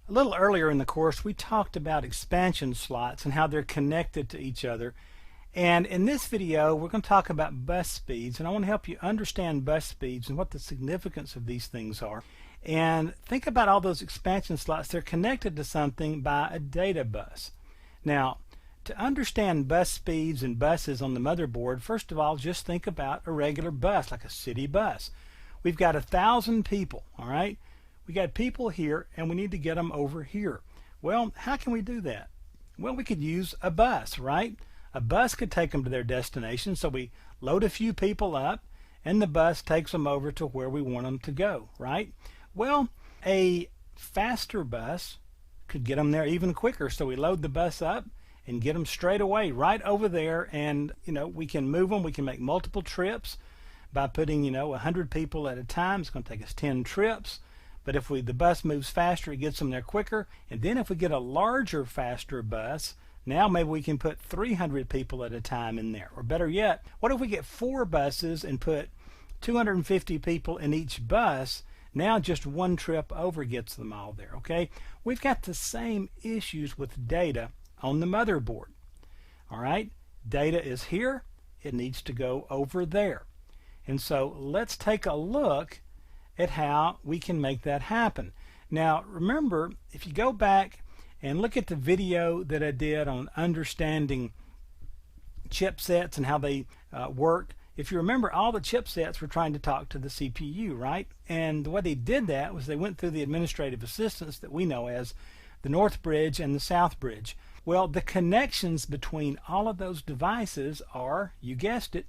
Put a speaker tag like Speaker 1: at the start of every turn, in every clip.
Speaker 1: A little earlier in the course, we talked about expansion slots and how they're connected to each other. And in this video, we're going to talk about bus speeds, and I want to help you understand bus speeds and what the significance of these things are. And think about all those expansion slots. They're connected to something by a data bus. Now, to understand bus speeds and buses on the motherboard, first of all, just think about a regular bus, like a city bus. We've got 1,000 people, all right? We got people here, and we need to get them over here. Well, how can we do that? Well, we could use a bus, right? A bus could take them to their destination, so we load a few people up, and the bus takes them over to where we want them to go, right? Well, a faster bus could get them there even quicker, so we load the bus up and get them straight away right over there, and we can move them. We can make multiple trips by putting 100 people at a time. It's going to take us 10 trips. But if the bus moves faster, it gets them there quicker. And then if we get a larger, faster bus, now maybe we can put 300 people at a time in there. Or better yet, what if we get 4 buses and put 250 people in each bus? Now just one trip over gets them all there, okay? We've got the same issues with data on the motherboard. All right? Data is here. It needs to go over there. And so let's take a look at how we can make that happen. Now remember, if you go back and look at the video that I did on understanding chipsets and how they work, if you remember, all the chipsets were trying to talk to the CPU, right? And the way they did that was they went through the administrative assistants that we know as the North Bridge and the South Bridge. Well, the connections between all of those devices are, you guessed it,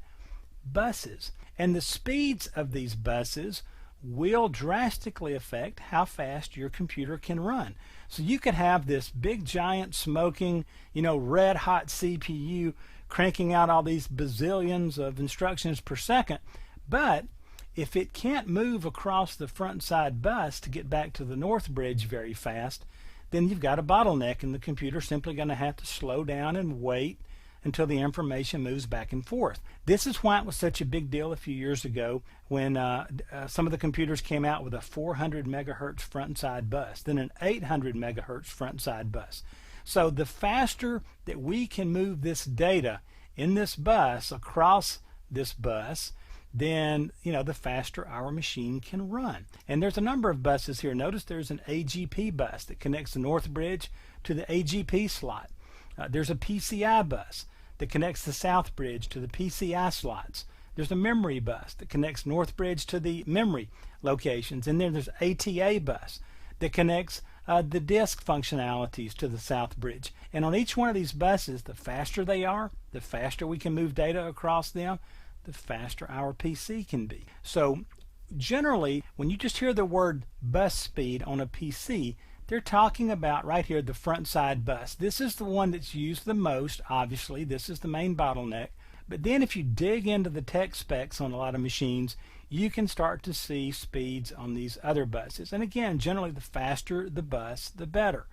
Speaker 1: buses. And the speeds of these buses will drastically affect how fast your computer can run. So you could have this big giant smoking, red hot CPU cranking out all these bazillions of instructions per second, but if it can't move across the front side bus to get back to the North Bridge very fast, then you've got a bottleneck, and the computer's simply going to have to slow down and wait until the information moves back and forth. This is why it was such a big deal a few years ago when some of the computers came out with a 400 megahertz front side bus, then an 800 megahertz front side bus. So the faster that we can move this data in this bus across this bus, then the faster our machine can run. And there's a number of buses here. Notice there's an AGP bus that connects the North Bridge to the AGP slot. There's a PCI bus that connects the South Bridge to the PCI slots. There's a memory bus that connects North Bridge to the memory locations. And then there's ATA bus that connects the disk functionalities to the South Bridge. And on each one of these buses, the faster they are, the faster we can move data across them, the faster our PC can be. So generally, when you just hear the word bus speed on a PC, they're talking about right here the front side bus. This is the one that's used the most, obviously. This is the main bottleneck. But then if you dig into the tech specs on a lot of machines, you can start to see speeds on these other buses. And again, generally the faster the bus, the better.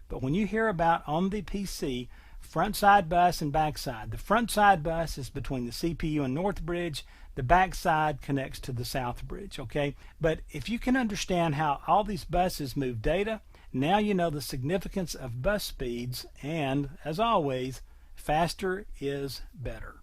Speaker 1: But when you hear about on the PC, front side bus and back side, the front side bus is between the CPU and North Bridge. The back side connects to the South Bridge, okay? But if you can understand how all these buses move data, now you know the significance of bus speeds, and as always, faster is better.